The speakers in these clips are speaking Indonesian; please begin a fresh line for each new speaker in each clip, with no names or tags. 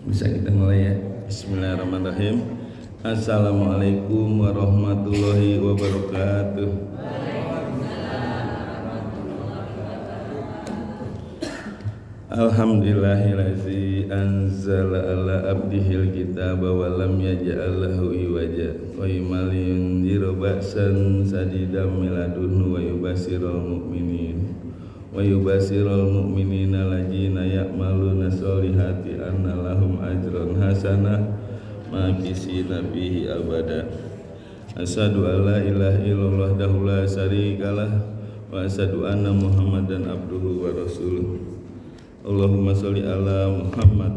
Bisa kita mulai ya. Bismillahirrahmanirrahim. Assalamualaikum warahmatullahi wabarakatuh. Alhamdulillahillazi anzala ala abdihil kitaba wa lam yaj'al lahu iwaja wa yunziru ba'san sadidan min ladunhu wa yubasirul mu'minina ladzina ya'maluna sholihati anna lahum ajran hasanah makisina fihi abada. Asyhadu an la ilaha illallah wahdahu la syarikalah wa asyhadu anna Muhammadan abduhu wa rasuluh. Allahumma sholli ala Muhammad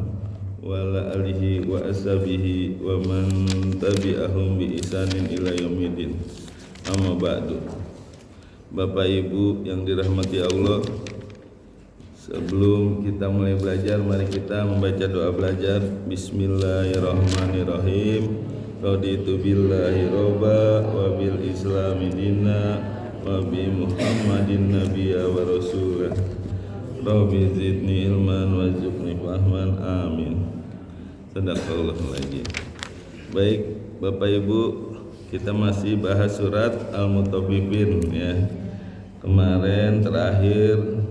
wa ala alihi wa ashabihi wa man tabi'ahum bi ihsanin ila yaumil. Amma ba'du. Bapak Ibu yang dirahmati Allah, sebelum kita mulai belajar, mari kita membaca doa belajar. Bismillahirrahmanirrahim. Raditu billahi robba wa bil islami dinna wa bi Muhammadin nabiyya wa rasulah. Rabbi zidni ilman wa zidni fahman. Amin. Sadaqallahu lagi. Baik, Bapak Ibu, kita masih bahas surat Al-Mutaffifin ya. Kemarin terakhir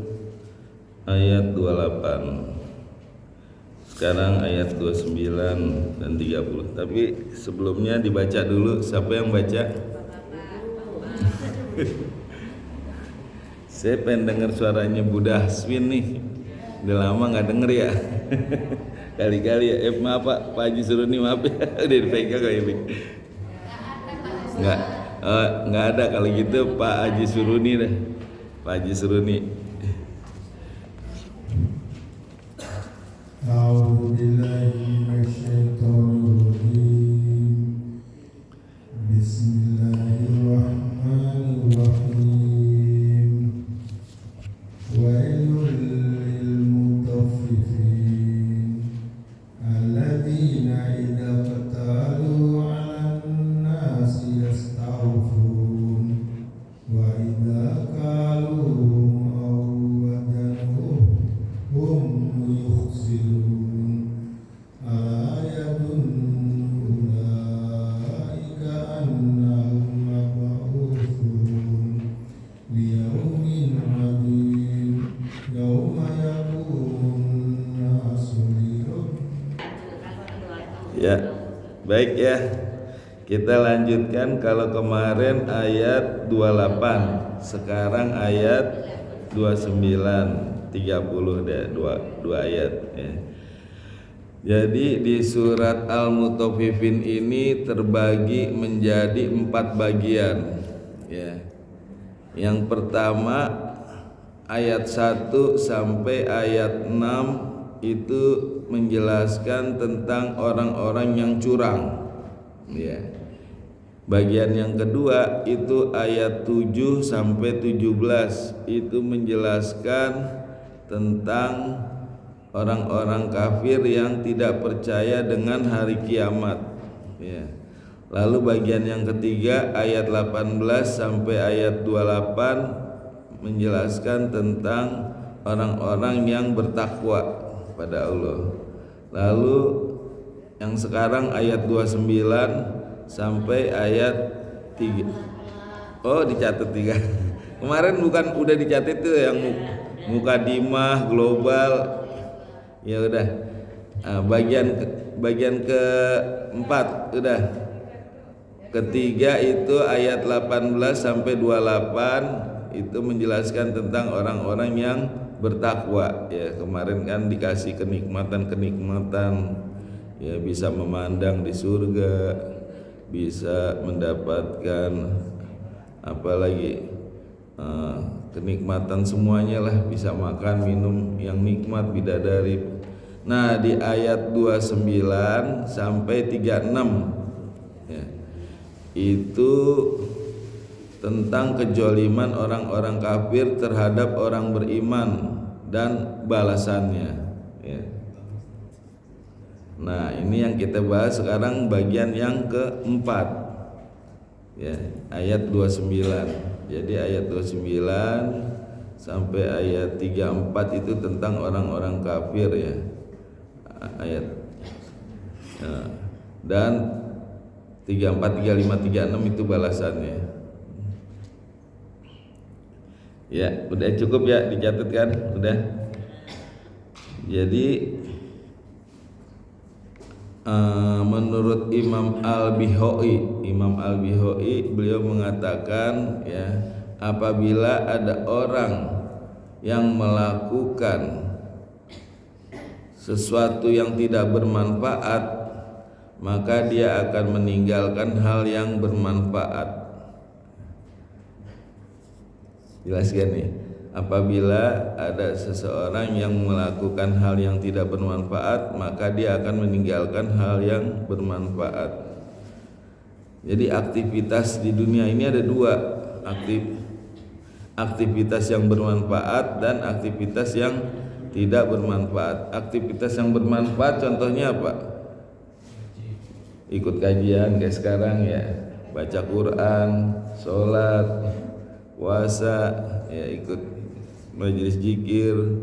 ayat 28. Sekarang ayat 29 dan 30. Tapi sebelumnya dibaca dulu. Siapa yang baca? Saya pengen denger suaranya Buddha Swin nih. Udah lama gak denger ya. Kali-kali ya. Maaf Pak Haji Suruni, maaf ya. Udah dipegang kayak ini. Nggak ada. Kalau gitu Pak Haji Suruni deh. Pak Haji Suruni.
A'udzubillahi minasyaitonirrajim. Bismillahirrahmanirrahim. Wailul lil mutaffifin alladzina idza qatalu 'alan nasi yastawfun wa idza qaluhum aw wazanuhum yukhsirun ala yadunnu ulaika annahum mab'uthun liyaumin 'adzim yauma yaqumun nasu
Ya, baik ya. Kita lanjutkan. Kalau kemarin ayat 28, sekarang ayat 29, 30 deh, dua ayat ya. Jadi di surat Al-Mutaffifin ini terbagi menjadi 4 bagian ya. Yang pertama ayat 1 sampai ayat 6 itu menjelaskan tentang orang-orang yang curang ya. Bagian yang kedua itu ayat 7 sampai 17 itu menjelaskan tentang orang-orang kafir yang tidak percaya dengan hari kiamat ya. Lalu bagian yang ketiga ayat 18 sampai ayat 28 menjelaskan tentang orang-orang yang bertakwa pada Allah. Lalu yang sekarang ayat 29 sampai ayat 3. Oh, dicatat 3. Kemarin bukan udah dicatat tuh yang mukadimah global. Ya udah. Bagian keempat udah. Ketiga itu ayat 18 sampai 28 itu menjelaskan tentang orang-orang yang bertakwa ya. Kemarin kan dikasih kenikmatan ya, bisa memandang di surga, bisa mendapatkan apalagi kenikmatan semuanya lah, bisa makan minum yang nikmat, bidadari. Nah di ayat 29 sampai 36 ya, itu tentang kejoliman orang-orang kafir terhadap orang beriman dan balasannya ya. Nah ini yang kita bahas sekarang bagian yang keempat ya, ayat 29. Jadi ayat 29 sampai ayat 34 itu tentang orang-orang kafir ya. Ayat Nah, dan 34, 35, 36 itu balasannya. Ya, udah cukup ya dicatat kan? Udah. Jadi menurut Imam Al-Bihoi beliau mengatakan ya, apabila ada orang yang melakukan sesuatu yang tidak bermanfaat, maka dia akan meninggalkan hal yang bermanfaat. Jelas kan nih? Apabila ada seseorang yang melakukan hal yang tidak bermanfaat, maka dia akan meninggalkan hal yang bermanfaat. Jadi aktivitas di dunia ini ada dua, aktivitas yang bermanfaat dan aktivitas yang tidak bermanfaat. Aktivitas yang bermanfaat contohnya apa? Ikut kajian kayak sekarang ya, baca Quran, sholat, puasa, ya ikut majelis zikir,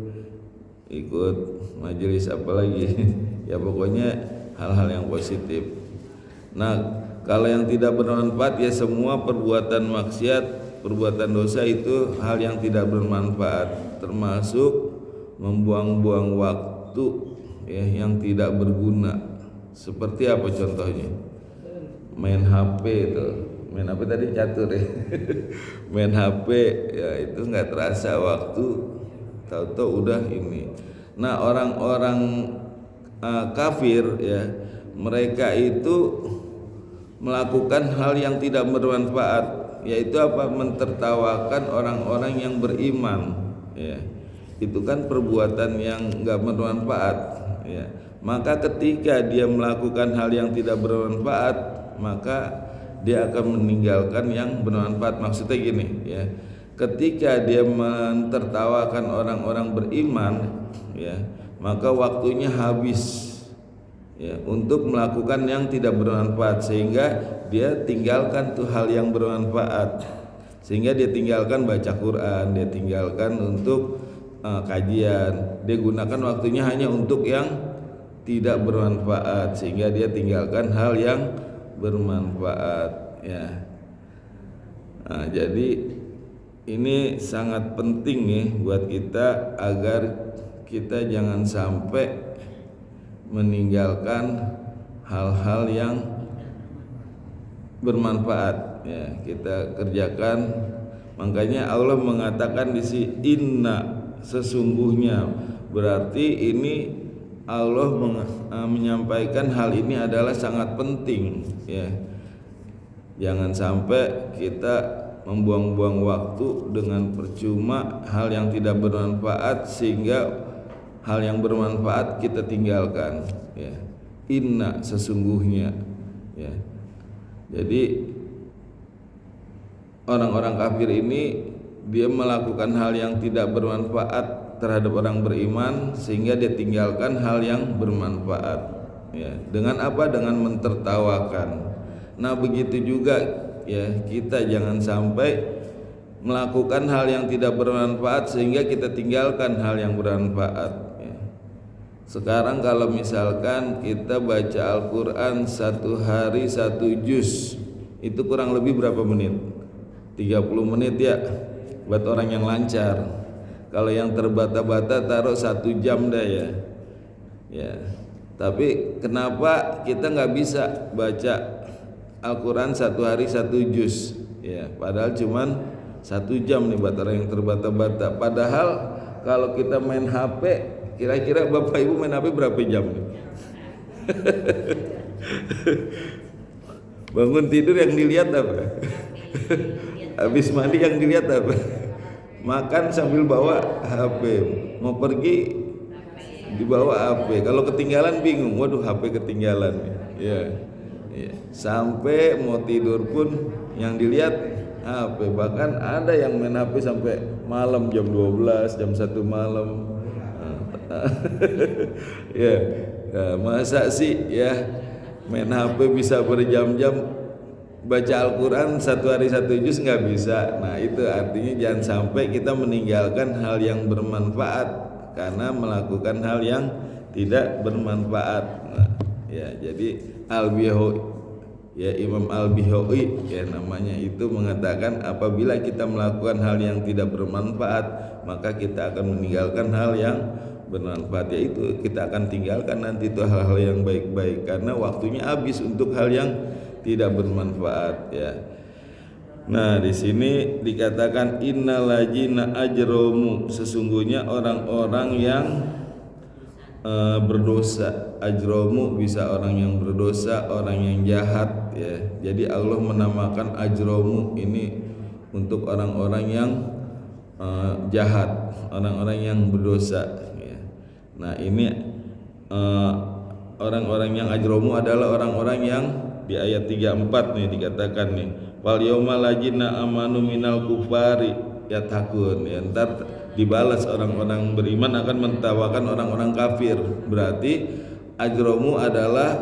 ikut majelis apa lagi ya pokoknya hal-hal yang positif. Nah kalau yang tidak bermanfaat ya semua perbuatan maksiat, perbuatan dosa itu hal yang tidak bermanfaat, termasuk membuang-buang waktu ya yang tidak berguna. Seperti apa contohnya? Main HP itu, main HP tadi catur ya main HP ya itu nggak terasa waktu, tahu-tahu udah ini. Nah orang-orang kafir ya, mereka itu melakukan hal yang tidak bermanfaat, yaitu apa? Mentertawakan orang-orang yang beriman ya. Itu kan perbuatan yang nggak bermanfaat ya. Maka ketika dia melakukan hal yang tidak bermanfaat, maka dia akan meninggalkan yang bermanfaat. Maksudnya gini ya, ketika dia mentertawakan orang-orang beriman ya, maka waktunya habis ya untuk melakukan yang tidak bermanfaat, sehingga dia tinggalkan tuh hal yang bermanfaat, sehingga dia tinggalkan baca Quran, dia tinggalkan untuk kajian, dia gunakan waktunya hanya untuk yang tidak bermanfaat, sehingga dia tinggalkan hal yang bermanfaat ya. Nah, jadi ini sangat penting nih buat kita agar kita jangan sampai meninggalkan hal-hal yang bermanfaat ya, kita kerjakan. Makanya Allah mengatakan di sini inna, sesungguhnya, berarti ini Allah menyampaikan hal ini adalah sangat penting ya. Jangan sampai kita membuang-buang waktu dengan percuma hal yang tidak bermanfaat, sehingga hal yang bermanfaat kita tinggalkan ya. Inna, sesungguhnya ya. Jadi orang-orang kafir ini dia melakukan hal yang tidak bermanfaat terhadap orang beriman, sehingga dia tinggalkan hal yang bermanfaat ya. Dengan apa? Dengan mentertawakan. Nah begitu juga ya, kita jangan sampai melakukan hal yang tidak bermanfaat sehingga kita tinggalkan hal yang bermanfaat ya. Sekarang kalau misalkan kita baca Al-Quran satu hari satu juz, itu kurang lebih berapa menit? 30 menit ya, buat orang yang lancar. Kalau yang terbata-bata taruh 1 jam dah ya. Ya. Tapi kenapa kita nggak bisa baca Al-Quran satu hari satu juz? Ya, padahal cuman 1 jam nih buat orang yang terbata-bata. Padahal kalau kita main HP, kira-kira Bapak Ibu main HP berapa jam nih? Bangun tidur yang dilihat apa? Habis mandi yang dilihat apa? Makan sambil bawa HP, mau pergi dibawa HP. Kalau ketinggalan bingung, waduh HP ketinggalan ya. Ya. Sampai mau tidur pun yang dilihat HP. Bahkan ada yang main HP sampai malam jam 12, jam 1 malam. Ya, nah, masa sih ya main HP bisa berjam-jam, baca Al-Quran satu hari satu juz nggak bisa. Nah itu artinya jangan sampai kita meninggalkan hal yang bermanfaat karena melakukan hal yang tidak bermanfaat. Nah, Ya, jadi Al-Bihawi ya, Imam Al-Bihawi ya namanya, itu mengatakan apabila kita melakukan hal yang tidak bermanfaat, maka kita akan meninggalkan hal yang bermanfaat, yaitu kita akan tinggalkan nanti itu hal-hal yang baik-baik karena waktunya habis untuk hal yang tidak bermanfaat ya. Nah, di sini dikatakan innalladzina ajromu, sesungguhnya orang-orang yang berdosa. Ajromu bisa orang yang berdosa, orang yang jahat ya. Jadi Allah menamakan ajromu ini untuk orang-orang yang jahat, orang-orang yang berdosa ya. Nah, ini orang-orang yang ajromu adalah orang-orang yang di ayat 34 nih dikatakan nih, wal yauma lajina amanu minal kufari yatakun ya, ntar dibalas orang-orang beriman akan mentawakan orang-orang kafir. Berarti ajromu adalah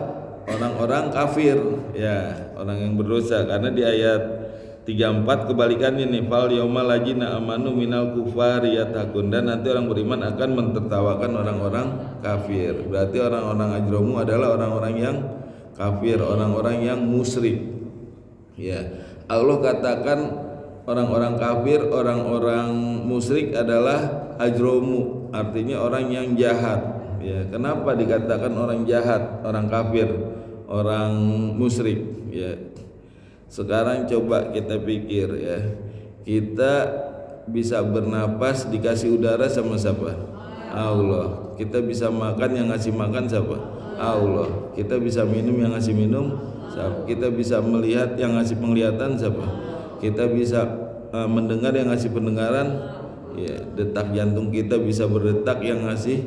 orang-orang kafir ya, orang yang berdosa, karena di ayat 34 kebalikannya nih, fal yauma lajina amanu minal kufari yatakun, dan nanti orang beriman akan mentertawakan orang-orang kafir. Berarti orang-orang ajromu adalah orang-orang yang kafir, orang-orang yang musyrik ya. Allah katakan orang-orang kafir, orang-orang musyrik adalah ajromu, artinya orang yang jahat ya. Kenapa dikatakan orang jahat, orang kafir, orang musyrik ya? Sekarang coba kita pikir ya, kita bisa bernapas dikasih udara sama siapa? Allah. Kita bisa makan, yang ngasih makan siapa? Allah. Kita bisa minum, yang ngasih minum siapa? Kita bisa melihat, yang ngasih penglihatan siapa? Kita bisa mendengar, yang ngasih pendengaran ya. Detak jantung kita bisa berdetak, yang ngasih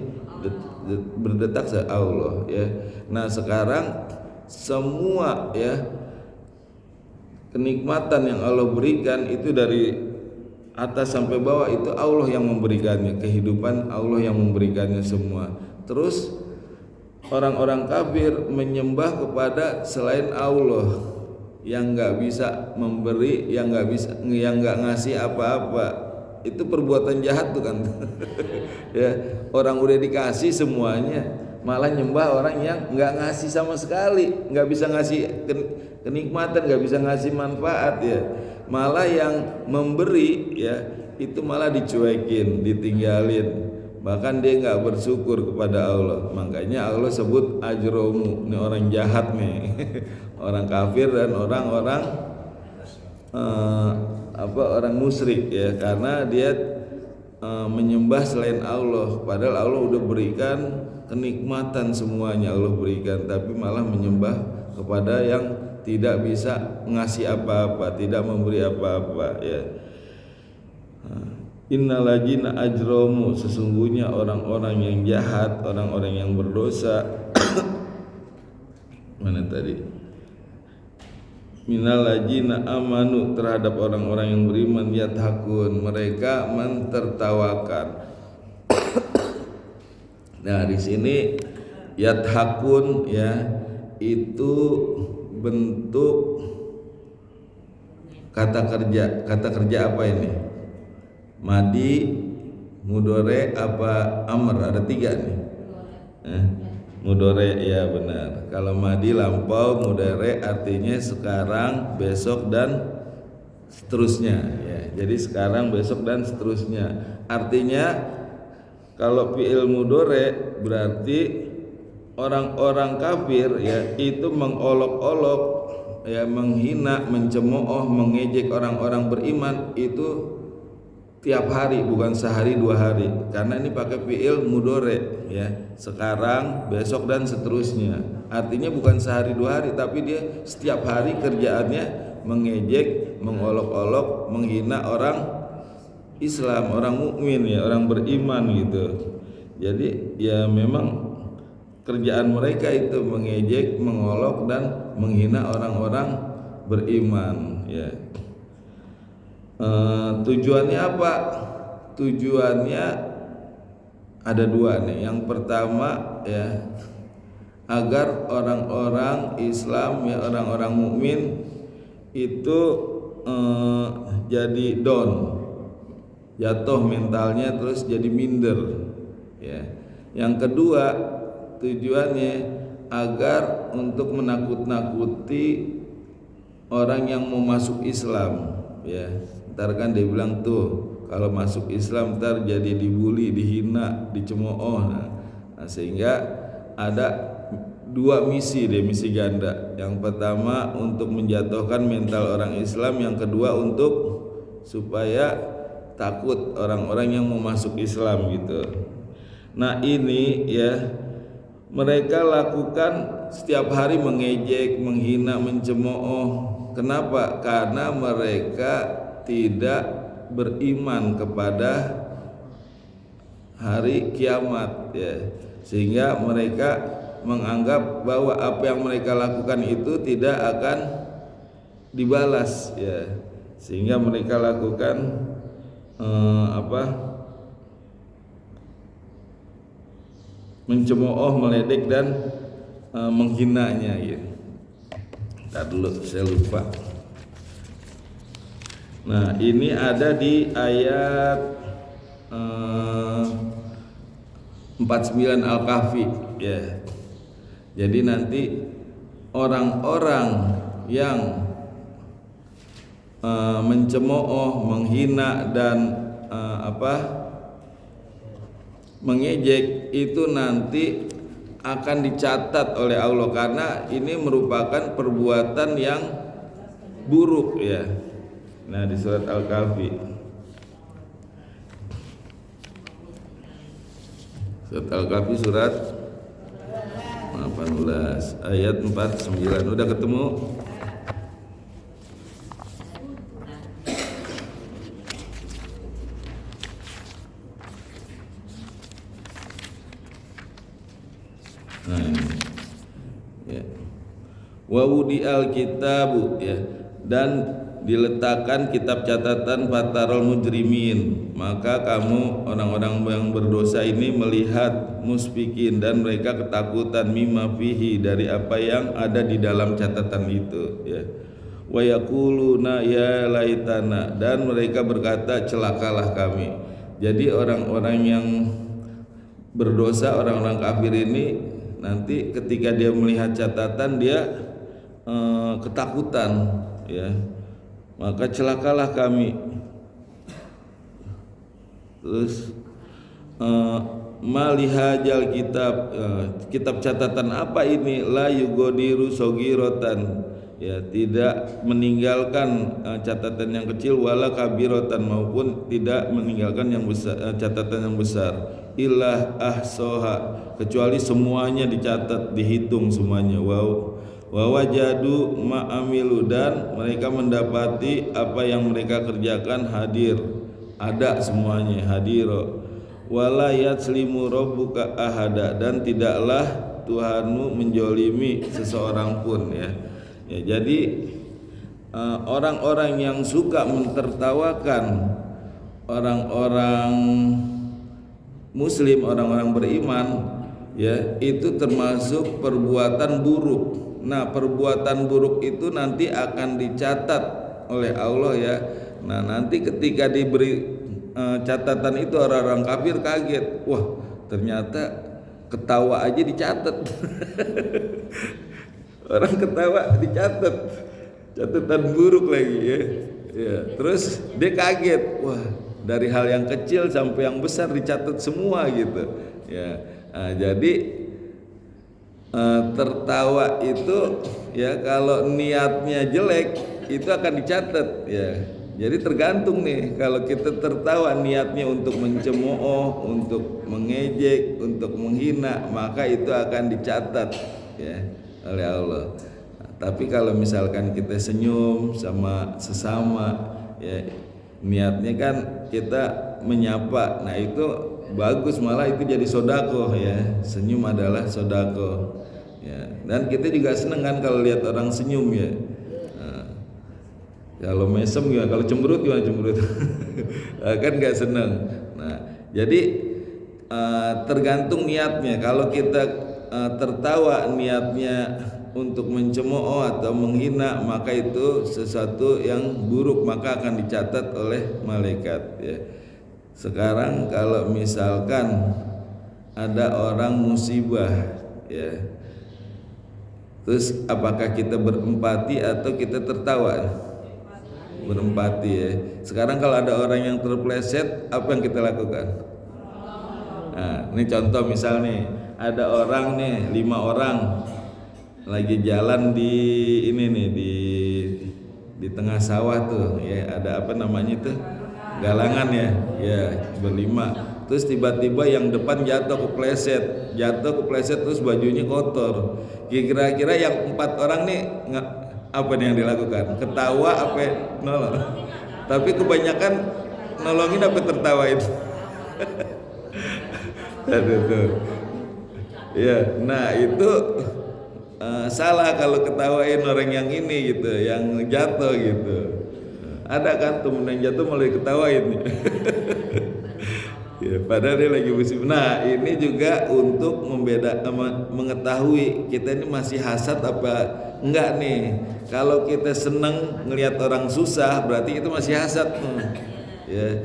berdetak Allah ya. Nah, sekarang semua ya kenikmatan yang Allah berikan itu dari atas sampai bawah itu Allah yang memberikannya, kehidupan Allah yang memberikannya semua. Terus orang-orang kafir menyembah kepada selain Allah yang nggak bisa memberi, yang nggak ngasih apa-apa. Itu perbuatan jahat tuh kan. Ya, orang udah dikasih semuanya, malah nyembah orang yang nggak ngasih sama sekali, nggak bisa ngasih kenikmatan, nggak bisa ngasih manfaat ya. Malah yang memberi ya itu malah dicuekin, ditinggalin, bahkan dia nggak bersyukur kepada Allah. Makanya Allah sebut ajromu, ini orang jahat nih. Orang kafir dan orang-orang orang musyrik ya, karena dia menyembah selain Allah, padahal Allah udah berikan kenikmatan semuanya, Allah berikan, tapi malah menyembah kepada yang tidak bisa ngasih apa-apa, tidak memberi apa-apa ya. Innalladzina ajromu, sesungguhnya orang-orang yang jahat, orang-orang yang berdosa. Mana tadi? Minalladzina amanu, terhadap orang-orang yang beriman, yathakun, mereka mentertawakan. Nah, di sini yathakun ya, itu bentuk kata kerja. Kata kerja apa ini? Madi, mudore, apa amr? Ada 3 nih. Mudore ya benar. Kalau madi lampau, mudore artinya sekarang, besok dan seterusnya ya. Jadi sekarang, besok dan seterusnya. Artinya kalau fi'il mudore berarti orang-orang kafir ya itu mengolok-olok ya, menghina, mencemooh, mengejek orang-orang beriman itu tiap hari, bukan sehari 2 hari, karena ini pakai fi'il mudore ya, sekarang, besok dan seterusnya. Artinya bukan sehari 2 hari, tapi dia setiap hari kerjaannya mengejek, mengolok-olok, menghina orang Islam, orang mukmin ya, orang beriman gitu. Jadi ya memang kerjaan mereka itu mengejek, mengolok dan menghina orang-orang beriman ya. Tujuannya apa? Tujuannya ada 2 nih. Yang pertama ya, agar orang-orang Islam ya, orang-orang mukmin itu jadi down, jatuh mentalnya, terus jadi minder ya. Yang kedua tujuannya agar untuk menakut-nakuti orang yang mau masuk Islam, ya. Ntar kan dia bilang tuh kalau masuk Islam ntar jadi dibully, dihina, dicemooh. Nah, sehingga ada dua misi deh, misi ganda. Yang pertama untuk menjatuhkan mental orang Islam, yang kedua untuk supaya takut orang-orang yang mau masuk Islam gitu. Nah ini ya mereka lakukan setiap hari, mengejek, menghina, mencemooh. Kenapa? Karena mereka tidak beriman kepada hari kiamat, ya. Sehingga mereka menganggap bahwa apa yang mereka lakukan itu tidak akan dibalas, ya. Sehingga mereka lakukan mencemooh, meledek dan menghinanya, ya. Ntar dulu saya lupa. Nah ini ada di ayat 49 Al-Kahfi, ya. Jadi nanti orang-orang yang mencemooh, menghina dan mengejek itu nanti akan dicatat oleh Allah, karena ini merupakan perbuatan yang buruk, ya. Nah di surat Al-Kahfi, surat Al-Kahfi surat 18 ayat 49. Udah ketemu? Nah ini, ya. Wa wudi al-kitabu, ya, dan diletakkan kitab catatan fatarul mujrimin, maka kamu orang-orang yang berdosa ini melihat musfikin, dan mereka ketakutan, mimma fihi, dari apa yang ada di dalam catatan itu, ya. Wa yaquluna ya laitana, dan mereka berkata celakalah kami. Jadi orang-orang yang berdosa, orang-orang kafir ini nanti ketika dia melihat catatan dia ketakutan, ya. Maka celakalah kami. Terus malihajal kitab, kitab catatan apa ini? La yugodiru sogirotan, ya, tidak meninggalkan catatan yang kecil, wala kabirotan, maupun tidak meninggalkan yang besar, catatan yang besar. Illah ahsoha, kecuali semuanya dicatat, dihitung semuanya. Wow. Wa wajadu ma'amilu, dan mereka mendapati apa yang mereka kerjakan hadir, ada semuanya, hadiro. Wala yatslimu rabbuka ahada, dan tidaklah Tuhanmu menjolimi seseorang pun, ya. Ya, jadi orang-orang yang suka mentertawakan orang-orang muslim, orang-orang beriman, ya, itu termasuk perbuatan buruk. Nah perbuatan buruk itu nanti akan dicatat oleh Allah, ya. Nah nanti ketika diberi catatan itu orang-orang kafir kaget, wah ternyata ketawa aja dicatat. Orang ketawa dicatat, catatan buruk lagi, ya. Ya, terus dia kaget, wah dari hal yang kecil sampai yang besar dicatat semua gitu, ya. Nah, jadi tertawa itu, ya, kalau niatnya jelek itu akan dicatat, ya. Jadi tergantung nih, kalau kita tertawa niatnya untuk mencemooh, untuk mengejek, untuk menghina, maka itu akan dicatat, ya, oleh Allah. Nah, tapi kalau misalkan kita senyum sama sesama, ya, niatnya kan kita menyapa, nah itu bagus, malah itu jadi sodako, ya. Senyum adalah sodako, ya. Dan kita juga seneng kan kalau lihat orang senyum, ya. Nah, kalau mesem ya, kalau cemberut gimana cemberut? Kan nggak seneng. Nah jadi tergantung niatnya. Kalau kita tertawa niatnya untuk mencemooh atau menghina, maka itu sesuatu yang buruk, maka akan dicatat oleh malaikat, ya. Sekarang kalau misalkan ada orang musibah, ya, Terus apakah kita berempati atau kita tertawa? Berempati ya. Sekarang kalau ada orang yang terpleset, apa yang kita lakukan? Nah, ini contoh misal nih, ada orang nih 5 orang lagi jalan di ini nih di tengah sawah tuh ya, ada apa namanya tuh, galangan ya berlima. Terus tiba-tiba yang depan jatuh kepleset terus bajunya kotor. Kira-kira yang 4 orang nih apa nih yang dilakukan? Ketawa apa nolong? Tapi kebanyakan nolongin apa tertawa itu? Aduh tuh. Ya, nah itu salah kalau ketawain orang yang ini gitu, yang jatuh gitu. Ada kan temen yang jatuh malah diketawain. Ya, padahal dia lagi musim. Nah, ini juga untuk mengetahui kita ini masih hasad apa enggak nih. Kalau kita seneng ngelihat orang susah, berarti itu masih hasad. Ya.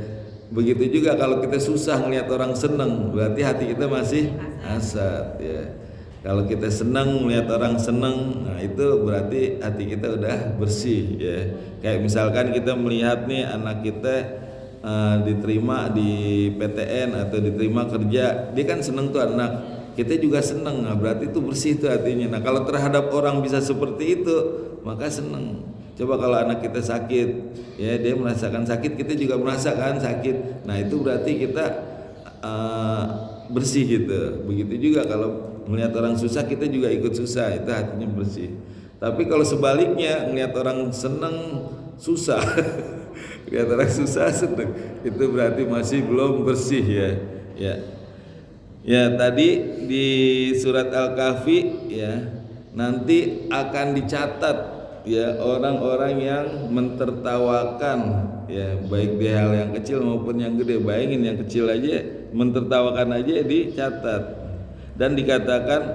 Begitu juga kalau kita susah ngelihat orang seneng, berarti hati kita masih hasad ya. Kalau kita senang melihat orang senang, nah itu berarti hati kita udah bersih ya. Kayak misalkan kita melihat nih anak kita diterima di PTN atau diterima kerja, dia kan senang tuh anak, kita juga senang, nah berarti itu bersih tuh hatinya. Nah kalau terhadap orang bisa seperti itu, maka senang. Coba kalau anak kita sakit, ya dia merasakan sakit, kita juga merasakan sakit. Nah itu berarti kita bersih gitu. Begitu juga kalau melihat orang susah, kita juga ikut susah, itu hatinya bersih. Tapi kalau sebaliknya, melihat orang senang susah, lihat orang susah senang, itu berarti masih belum bersih ya. Ya tadi di surat Al-Kahfi ya, nanti akan dicatat ya orang-orang yang mentertawakan ya, baik di hal yang kecil maupun yang gede. Bayangin yang kecil aja, mentertawakan aja dicatat. Dan dikatakan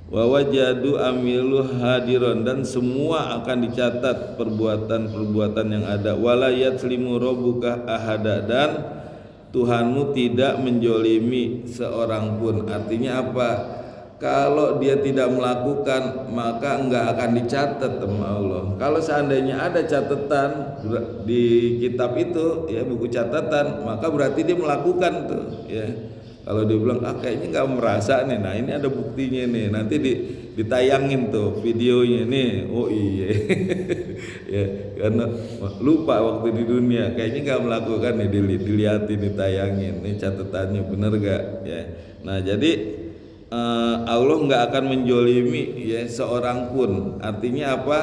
wa wajadu amilu hadiron, dan semua akan dicatat perbuatan-perbuatan yang ada. Wala yatslimu rabbuka ahada, dan Tuhanmu tidak menjolimi seorang pun. Artinya apa? Kalau dia tidak melakukan, maka enggak akan dicatat sama Allah. Kalau seandainya ada catatan di kitab itu ya, buku catatan, maka berarti dia melakukan tuh ya. Kalau dia bilang kayaknya nggak merasa nih, nah ini ada buktinya nih, nanti ditayangin tuh videonya nih. Oh iya ya, karena lupa waktu di dunia, kayaknya nggak melakukan nih, dilihatin, ditayangin nih catatannya bener gak ya. Nah jadi Allah nggak akan menjolimi ya seorang pun. Artinya apa?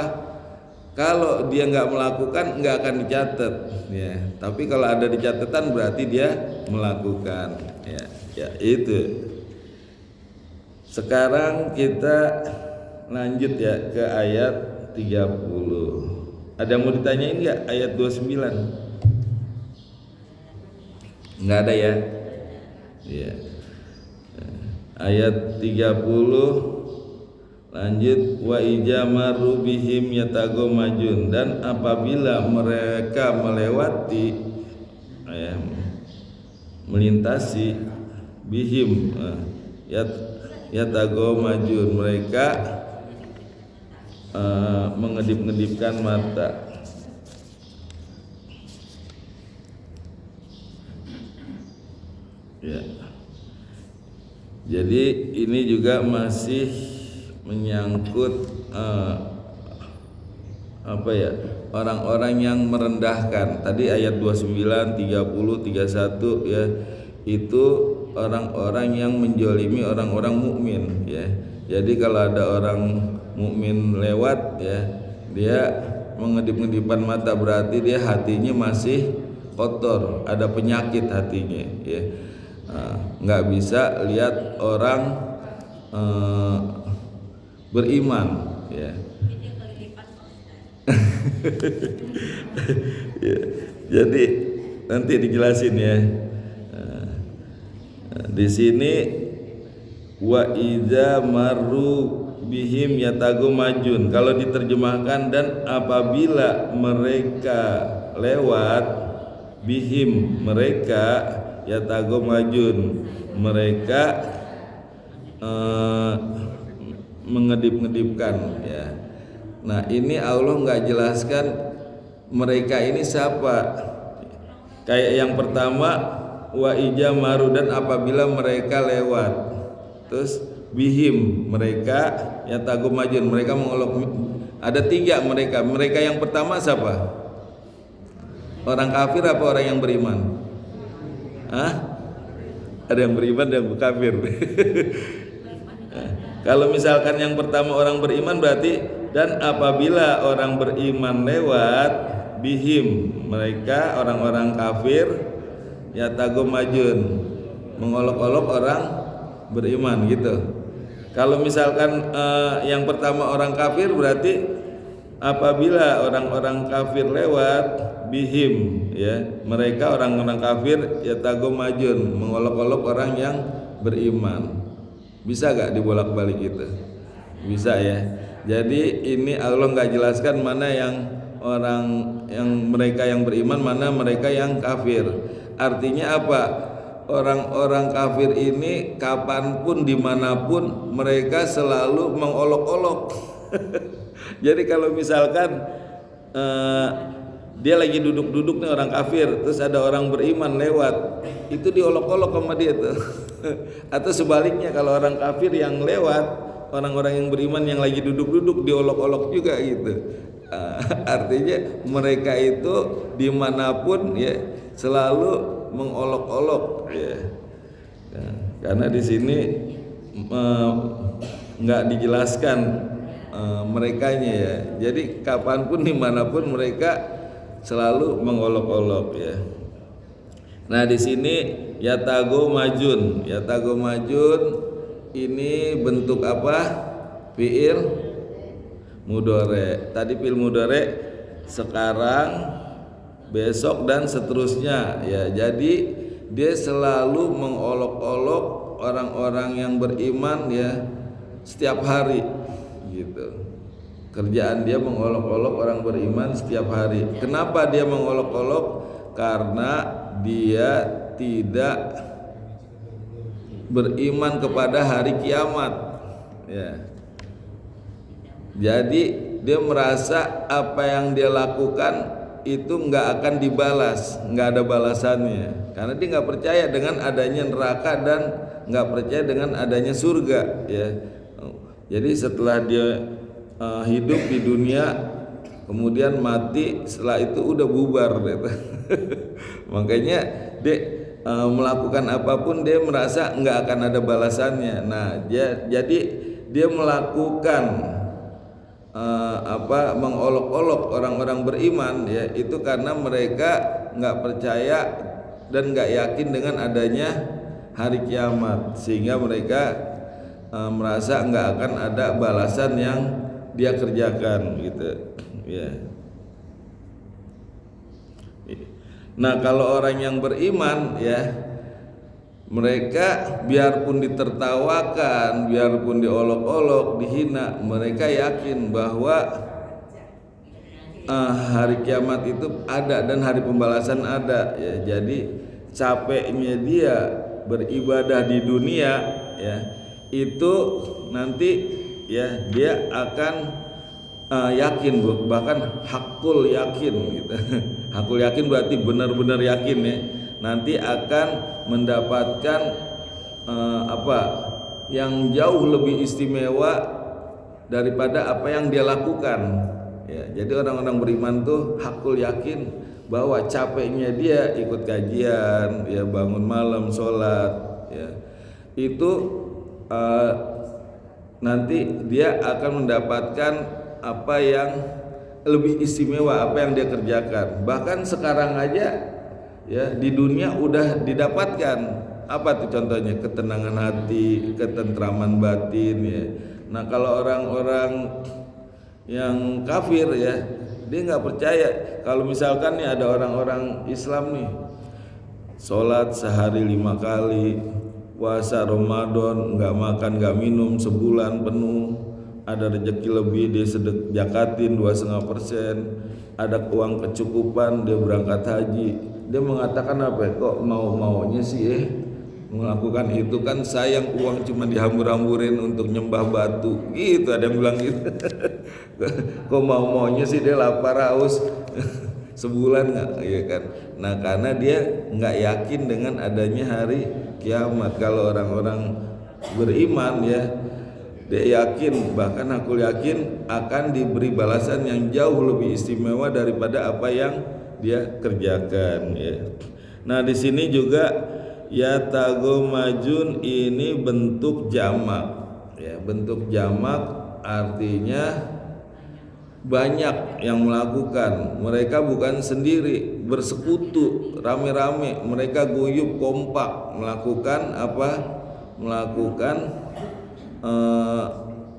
Kalau dia nggak melakukan, nggak akan dicatat ya. Tapi kalau ada di catatan berarti dia melakukan ya. Ya itu. Sekarang kita lanjut ya ke ayat 30. Ada yang mau ditanyain nggak ayat 29? Nggak ada ya? Ya. Ayat 30 lanjut, wa ijamaru bihim yatagomajun, dan apabila mereka melewati melintasi bihim yatagomajun, mereka mengedip-ngedipkan mata. Ya. Jadi ini juga masih menyangkut apa ya, orang-orang yang merendahkan. Tadi ayat 29, 30, 31 ya, itu orang-orang yang menjolimi orang-orang mukmin ya. Jadi kalau ada orang mukmin lewat ya, dia mengedip-ngedipan mata, berarti dia hatinya masih kotor, ada penyakit hatinya ya. Nggak bisa lihat orang beriman ya. Ya, jadi nanti dijelasin ya. Di sini wa idza marru bihim yatagomajun, kalau diterjemahkan dan apabila mereka lewat, bihim mereka, yatagomajun mereka eh, mengedip-ngedipkan ya. Nah ini Allah nggak jelaskan mereka ini siapa. Kayak yang pertama wa ijamaru, dan apabila mereka lewat. Terus bihim, mereka ya tagum majun, mereka mengolok. Ada 3 mereka. Mereka yang pertama siapa? Orang kafir apa orang yang beriman? Hah? Ada yang beriman dan yang kafir. Kalau misalkan yang pertama orang beriman berarti dan apabila orang beriman lewat bihim, mereka orang-orang kafir ya tagum majun, mengolok-olok orang beriman gitu. Kalau misalkan yang pertama orang kafir berarti apabila orang-orang kafir lewat bihim ya, mereka orang-orang kafir ya tagum majun, mengolok-olok orang yang beriman. Bisa gak dibolak-balik itu? Bisa ya. Jadi ini Allah nggak jelaskan mana yang orang yang mereka yang beriman, mana mereka yang kafir. Artinya apa? Orang-orang kafir ini kapanpun dimanapun mereka selalu mengolok-olok. Jadi kalau misalkan dia lagi duduk-duduk nih orang kafir, terus ada orang beriman lewat, itu diolok-olok sama dia tuh. Atau sebaliknya kalau orang kafir yang lewat, orang-orang yang beriman yang lagi duduk-duduk diolok-olok juga gitu. Artinya mereka itu dimanapun ya selalu mengolok-olok ya. Karena di sini nggak dijelaskan merekanya ya. Jadi kapanpun dimanapun mereka selalu mengolok-olok ya. Nah di sini yatago majun. Yatago majun ini bentuk apa? Fi'il mudhari. Tadi fi'il mudhari, sekarang, besok dan seterusnya ya. Jadi dia selalu mengolok-olok orang-orang yang beriman ya setiap hari gitu. Kerjaan dia mengolok-olok orang beriman setiap hari. Kenapa dia mengolok-olok? Karena dia tidak beriman kepada hari kiamat ya. Jadi dia merasa apa yang dia lakukan itu nggak akan dibalas, nggak ada balasannya, karena dia nggak percaya dengan adanya neraka dan nggak percaya dengan adanya surga ya. Jadi setelah dia hidup di dunia kemudian mati, setelah itu udah bubar gitu. Makanya dia melakukan apapun dia merasa nggak akan ada balasannya. Nah jadi dia melakukan mengolok-olok orang-orang beriman ya, itu karena mereka nggak percaya dan nggak yakin dengan adanya hari kiamat, sehingga mereka merasa nggak akan ada balasan yang dia kerjakan gitu ya. Nah kalau orang yang beriman ya, mereka biarpun ditertawakan, biarpun diolok-olok, dihina, mereka yakin bahwa hari kiamat itu ada dan hari pembalasan ada ya. Jadi capeknya dia beribadah di dunia ya, itu nanti ya dia akan yakin, bahkan hakul yakin gitu. Hakul yakin berarti benar-benar yakin ya, nanti akan mendapatkan yang jauh lebih istimewa daripada apa yang dia lakukan ya. Jadi orang-orang beriman tuh hakul yakin bahwa capeknya dia ikut kajian ya, bangun malam, sholat ya, itu nanti dia akan mendapatkan apa yang lebih istimewa, apa yang dia kerjakan. Bahkan sekarang aja ya di dunia udah didapatkan. Apa tuh contohnya? Ketenangan hati, ketentraman batin ya. Nah kalau orang-orang yang kafir ya, dia nggak percaya. Kalau misalkan nih ada orang-orang Islam nih, sholat sehari 5 kali, puasa Ramadan, nggak makan nggak minum sebulan penuh, ada rezeki lebih dia jakatin 2,5%, ada uang kecukupan dia berangkat haji. Dia mengatakan apa? Kok maunya sih melakukan itu kan sayang, uang cuma dihambur-hamburin untuk nyembah batu gitu, ada yang bilang gitu. Kok maunya sih dia lapar haus sebulan nggak, ya kan? Nah karena dia nggak yakin dengan adanya hari kiamat. Kalau orang-orang beriman ya, dia yakin, bahkan aku yakin akan diberi balasan yang jauh lebih istimewa daripada apa yang dia kerjakan ya. Nah di sini juga ya tagomajun ini bentuk jamak ya, bentuk jamak artinya banyak yang melakukan. Mereka bukan sendiri, bersekutu rame-rame, mereka guyup kompak melakukan apa? Melakukan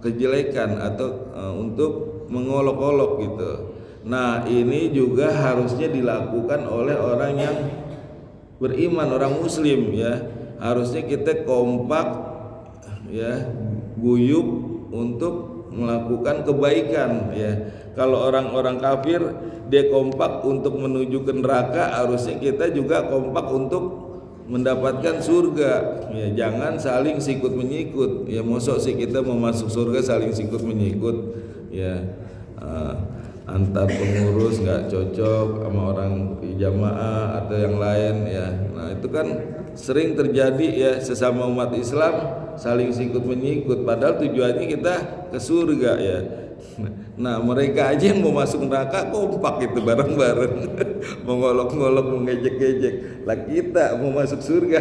kejelekan atau untuk mengolok-olok gitu. Nah ini juga harusnya dilakukan oleh orang yang beriman, orang muslim ya. Harusnya kita kompak ya, guyup untuk melakukan kebaikan ya. Kalau orang-orang kafir dia kompak untuk menuju ke neraka, harusnya kita juga kompak untuk mendapatkan surga ya. Jangan saling sikut menyikut ya. Mosok sih kita mau masuk surga saling sikut menyikut ya. Antar pengurus nggak cocok sama orang jamaah atau yang lain ya. Nah itu kan sering terjadi ya, sesama umat Islam saling sikut menyikut padahal tujuannya kita ke surga ya. Nah mereka aja yang mau masuk neraka kompak itu bareng-bareng mengolok-ngolok, mengejek-ejek. Lah kita mau masuk surga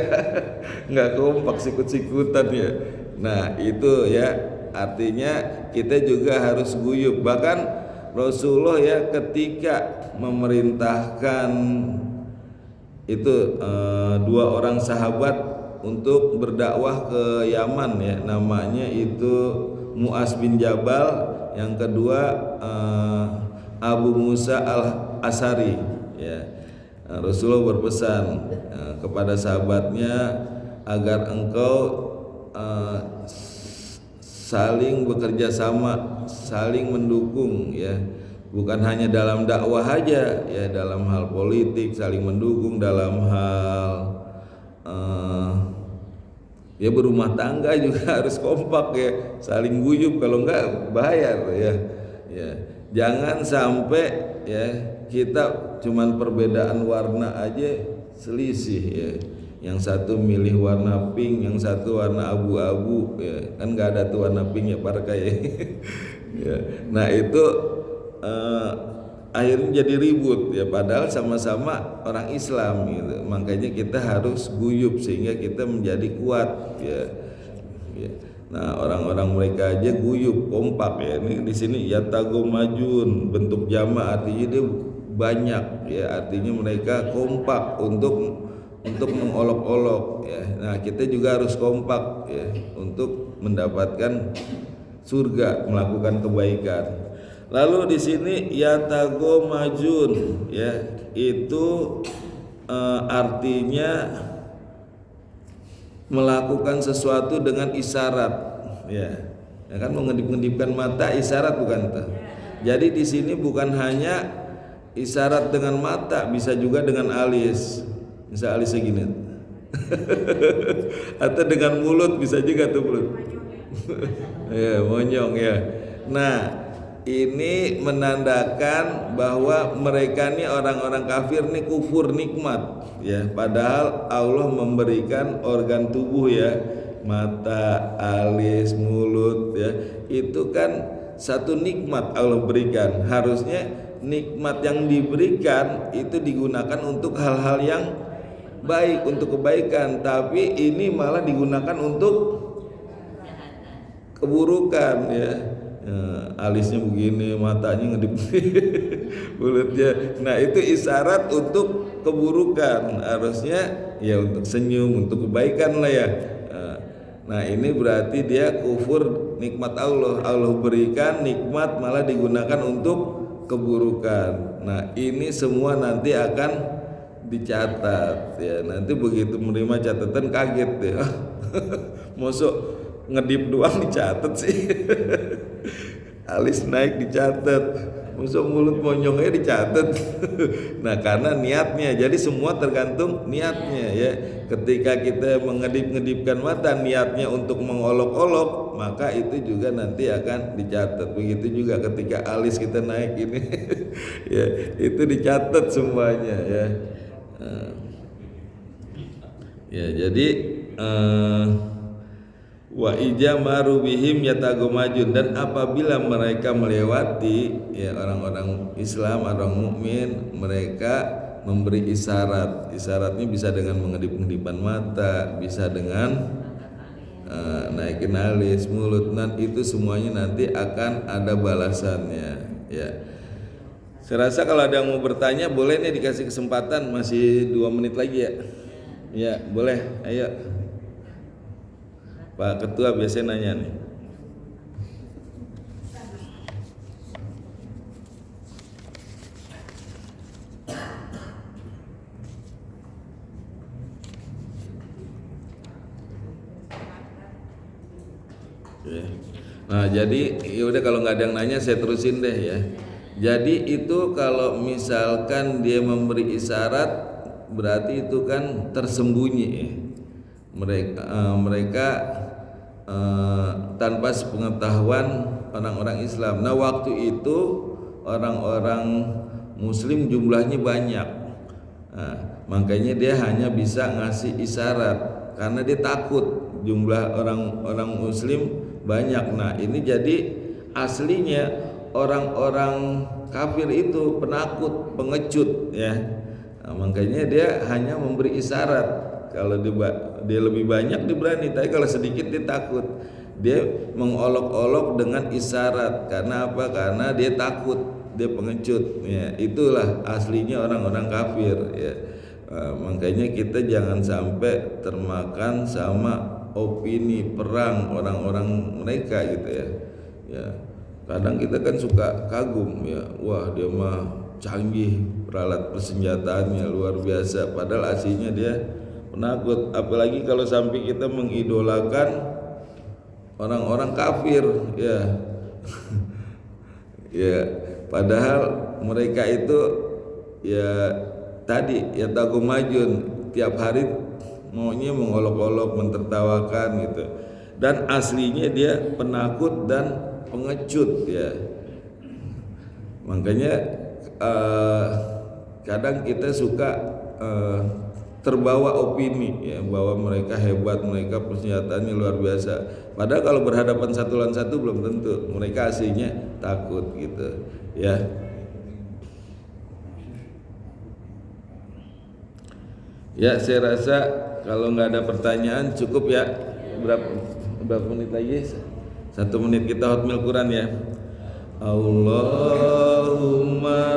nggak kompak, sikut-sikutan ya. Nah itu ya, artinya kita juga harus guyup. Bahkan Rasulullah ya ketika memerintahkan itu dua orang sahabat untuk berdakwah ke Yaman ya, namanya itu Mu'az bin Jabal, yang kedua Abu Musa al-Asari ya. Rasulullah berpesan kepada sahabatnya agar engkau saling bekerja sama, saling mendukung ya. Bukan hanya dalam dakwah aja ya, dalam hal politik saling mendukung, dalam hal ya berumah tangga juga harus kompak ya, saling guyup, kalau enggak bahaya ya. Ya, jangan sampai ya kita cuman perbedaan warna aja selisih ya. Yang satu milih warna pink, yang satu warna abu-abu ya. Kan nggak ada tuh warna pink ya parkai ya. Nah itu akhirnya jadi ribut ya, padahal sama-sama orang Islam gitu. Makanya kita harus guyup sehingga kita menjadi kuat ya. Ya. Nah orang-orang mereka aja guyup kompak ya. Ini di sini ya tagomajun bentuk jama, artinya dia banyak ya, artinya mereka kompak untuk mengolok-olok ya. Nah kita juga harus kompak ya untuk mendapatkan surga, melakukan kebaikan. Lalu di sini yatagomajun ya, itu artinya melakukan sesuatu dengan isyarat ya. Ya kan, mengedip-ngedipkan mata isyarat bukan tuh. Jadi di sini bukan hanya isyarat dengan mata, bisa juga dengan alis. Bisa alisnya gini atau dengan mulut bisa juga tuh mulut ya, monyong ya. Nah ini menandakan bahwa mereka nih orang-orang kafir nih kufur nikmat ya, padahal Allah memberikan organ tubuh ya, mata, alis, mulut ya, itu kan satu nikmat Allah berikan. Harusnya nikmat yang diberikan itu digunakan untuk hal-hal yang baik, untuk kebaikan, tapi ini malah digunakan untuk keburukan ya. Alisnya begini, matanya ngedip mulutnya. Nah itu isyarat untuk keburukan, harusnya ya untuk senyum, untuk kebaikan lah ya. Nah ini berarti dia kufur nikmat Allah. Allah berikan nikmat malah digunakan untuk keburukan. Nah ini semua nanti akan dicatat ya. Nanti begitu menerima catatan kaget ya. Mosok ngedip doang dicatat sih. Alis naik dicatat, Masuk mulut monyongnya dicatat. Nah, karena niatnya. Jadi semua tergantung niatnya ya. Ketika kita mengedip-ngedipkan mata niatnya untuk mengolok-olok, maka itu juga nanti akan dicatat. Begitu juga ketika alis kita naik ini ya, itu dicatat semuanya ya. Ya, jadi wa ijamaru bihim yatagomajun, dan apabila mereka melewati ya orang-orang Islam, orang mukmin, mereka memberi isyarat. Isyaratnya bisa dengan mengedip-ngedipan mata, bisa dengan naikin alis, mulut, dan itu semuanya nanti akan ada balasannya ya. Saya rasa kalau ada yang mau bertanya boleh nih, dikasih kesempatan, masih 2 menit lagi ya. Ya, boleh. Ayo. Pak Ketua biasanya nanya nih. Nah, jadi yaudah kalau nggak ada yang nanya saya terusin deh ya. Jadi itu kalau misalkan dia memberi isyarat, berarti itu kan tersembunyi ya. Mereka tanpa sepengetahuan orang-orang Islam. Nah, waktu itu orang-orang Muslim jumlahnya banyak. Nah, makanya dia hanya bisa ngasih isyarat karena dia takut jumlah orang-orang Muslim banyak. Nah, ini jadi aslinya orang-orang kafir itu penakut, pengecut ya. Nah, makanya dia hanya memberi isyarat. Kalau dia lebih banyak dia berani, tapi kalau sedikit dia takut. Dia mengolok-olok dengan isyarat. Karena apa? Karena dia takut, dia pengecut ya. Itulah aslinya orang-orang kafir ya. Makanya kita jangan sampai termakan sama opini perang orang-orang mereka gitu ya. Ya. Kadang kita kan suka kagum ya. Wah, dia mah canggih, peralat persenjataannya luar biasa, padahal aslinya dia penakut. Apalagi kalau sampai kita mengidolakan orang-orang kafir ya. Ya, padahal mereka itu ya tadi ya tagumajun, tiap hari maunya mengolok-olok, mentertawakan gitu. Dan aslinya dia penakut dan pengecut ya. Makanya kadang kita suka terbawa opini ya, bahwa mereka hebat, mereka persenjataannya luar biasa. Padahal kalau berhadapan satu lawan satu belum tentu, mereka aslinya takut gitu ya. Ya, saya rasa kalau nggak ada pertanyaan cukup ya. Berapa menit lagi? 1 menit kita hotmail Quran ya. Allahumma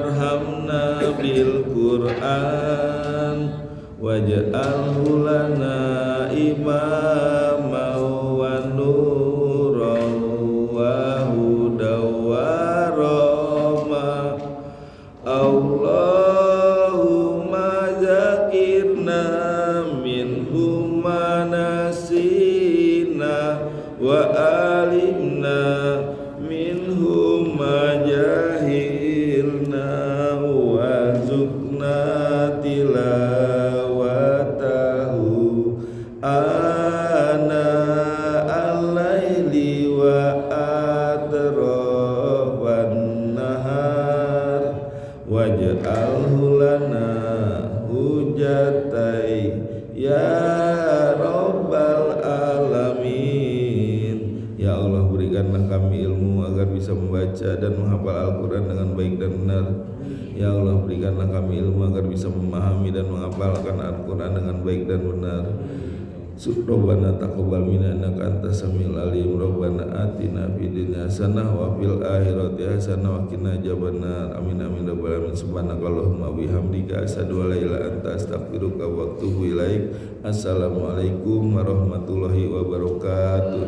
arhamna bil Quran waj'alhu lana imaman wa nuran wa hudan wa rahmah. Allahumma zakirna minhu ma nasina wa alimna minhu ma jahilna wa zukna tilawatahu ana al-laili wa atrafan nahar waj'alhu lana hujatai ya rabbal alamin. Ya Allah, berikanlah kami ilmu agar bisa membaca dan menghafal Al-Quran dengan baik dan benar. Ya Allah, berikanlah kami ilmu agar bisa memahami dan menghafalkan Al-Quran dengan baik dan benar. Rabbana taqabbal minna innaka antas samiul alim. Rabbana atina fid dunya hasanah wa fil akhirati hasanah wa qina adzabannar. Amin amin rabbal alamin. Subhanakallahumma bihamdika asyhadu an la ilaha illa anta astaghfiruka wa atubu ilaik. Assalamualaikum warahmatullahi wabarakatuh.